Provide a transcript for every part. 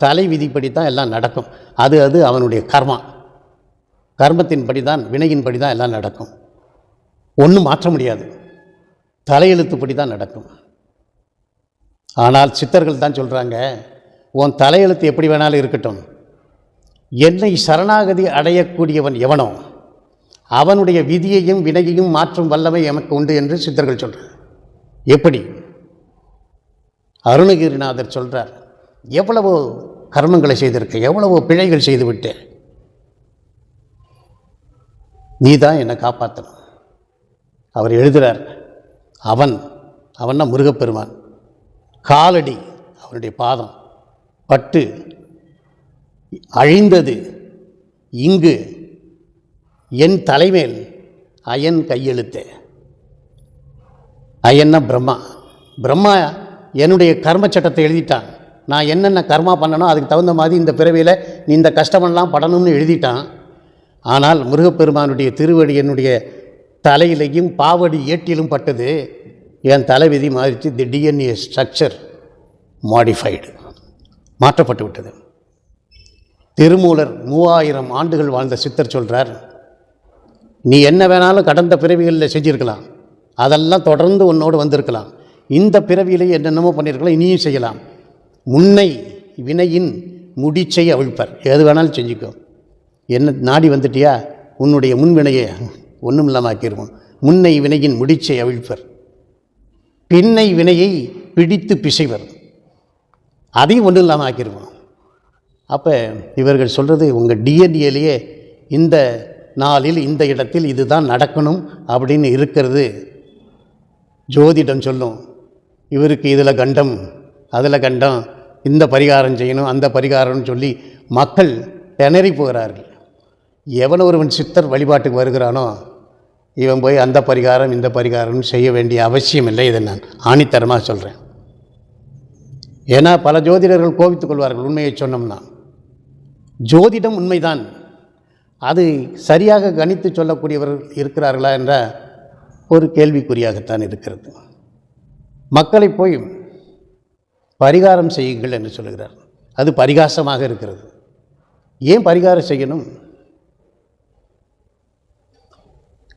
தலை விதிப்படி தான் எல்லாம் நடக்கும். அது அவனுடைய கர்மத்தின்படி தான், வினையின்படி தான் எல்லாம் நடக்கும். ஒன்றும் மாற்ற முடியாது, தலையெழுத்துப்படி தான் நடக்கும். ஆனால் சித்தர்கள் தான் சொல்கிறாங்க, உன் தலையெழுத்து எப்படி வேணாலும் இருக்கட்டும், என்னை சரணாகதி அடையக்கூடியவன் எவனோ அவனுடைய விதியையும் வினையையும் மாற்றும் வல்லமை எமக்கு உண்டு என்று சித்தர்கள் சொல்கிறார். எப்படி? அருணகிரிநாதர் சொல்கிறார், எவ்வளவோ கர்மங்களை செய்திருக்க, எவ்வளவோ பிழைகள் செய்துவிட்டேன், நீ தான் என்னை காப்பாற்றணும். அவர் எழுதுகிறார், அவன்னா முருகப்பெருமான் காலடி, அவனுடைய பாதம் பட்டு அழிந்தது இங்கு என் தலைமேல் அயன் கையெழுத்தே. அயன்னா பிரம்மா என்னுடைய கர்ம சட்டத்தை எழுதிட்டான். நான் என்னென்ன கர்மா பண்ணனோ அதுக்கு தகுந்த மாதிரி இந்த பிறவியில் நீ இந்த கஷ்டமெல்லாம் படணும்னு எழுதிட்டான். ஆனால் முருகப்பெருமானுடைய திருவடி என்னுடைய தலையிலையும் பாவடி ஏட்டிலும் பட்டது, என் தலைவிதி மாறிச்சு. தி டிஎன்ஏ ஸ்ட்ரக்சர் மாடிஃபைடு, மாற்றப்பட்டு விட்டது. திருமூலர் 3000 ஆண்டுகள் வாழ்ந்த சித்தர் சொல்கிறார், நீ என்ன வேணாலும் கடந்த பிறவிகளில் செஞ்சுருக்கலாம், அதெல்லாம் தொடர்ந்து உன்னோடு வந்திருக்கலாம், இந்த பிறவியிலேயே என்னென்னமோ பண்ணியிருக்கலாம், இனியும் செய்யலாம். முன்னை வினையின் முடிச்சை அவிழ்ப்பர், எது வேணாலும் செஞ்சுக்கோ, என்ன நாடி வந்துட்டியா உன்னுடைய முன்வினையை ஒன்றும் இல்லாமல் ஆக்கிடுவோம். முன்னை வினையின் முடிச்சை அவிழ்ப்பர், பின்னை வினையை பிடித்து பிசைவர், அதையும் ஒன்றும் இல்லாமல் ஆக்கிடுவோம். அப்போ இவர்கள் சொல்கிறது, உங்கள் டிஎன்ஏலேயே இந்த நாளில் இந்த இடத்தில் இதுதான் நடக்கணும் அப்படின்னு இருக்கிறது ஜோதிடம் சொல்லும். இவருக்கு இதில் கண்டம், அதில் கண்டம், இந்த பரிகாரம் செய்யணும், அந்த பரிகாரம்னு சொல்லி மக்கள் திணறி போகிறார்கள். எவனோ ஒருவன் சித்தர் வழிபாட்டுக்கு வருகிறானோ இவன் போய் அந்த பரிகாரம் இந்த பரிகாரம்னு செய்ய வேண்டிய அவசியம் இல்லை. இதை நான் ஆணித்தரமாக சொல்கிறேன். ஏன்னா பல ஜோதிடர்கள் கோபித்துக் கொள்வார்கள் உண்மையை சொன்னோம்னா. ஜோதிடம் உண்மைதான், அது சரியாக கணித்து சொல்லக்கூடியவர்கள் இருக்கிறார்களா என்ற ஒரு கேள்விக்குறியாகத்தான் இருக்கிறது. மக்களை போய் பரிகாரம் செய்யுங்கள் என்று சொல்கிறார், அது பரிகாசமாக இருக்கிறது. ஏன் பரிகாரம் செய்யணும்?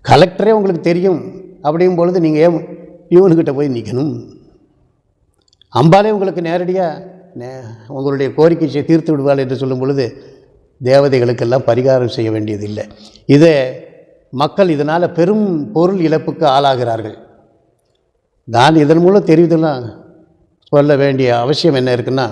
கலெக்டரே உங்களுக்கு தெரியும் அப்படிங்கும் பொழுது நீங்கள் ஏன் பியூனுக்கிட்ட போய் நிற்கணும்? அம்பாலே உங்களுக்கு நேரடியாக உங்களுடைய கோரிக்கை தீர்த்து விடுவாள் என்று சொல்லும் பொழுது தேவதைகளுக்கெல்லாம் பரிகாரம் செய்ய வேண்டியதில்லை. இதை மக்கள் இதனால் பெரும் பொருள் இழப்புக்கு ஆளாகிறார்கள். நான் இதன் மூலம் தெரிவித்தெல்லாம் சொல்ல வேண்டிய அவசியம் என்ன இருக்குன்னா,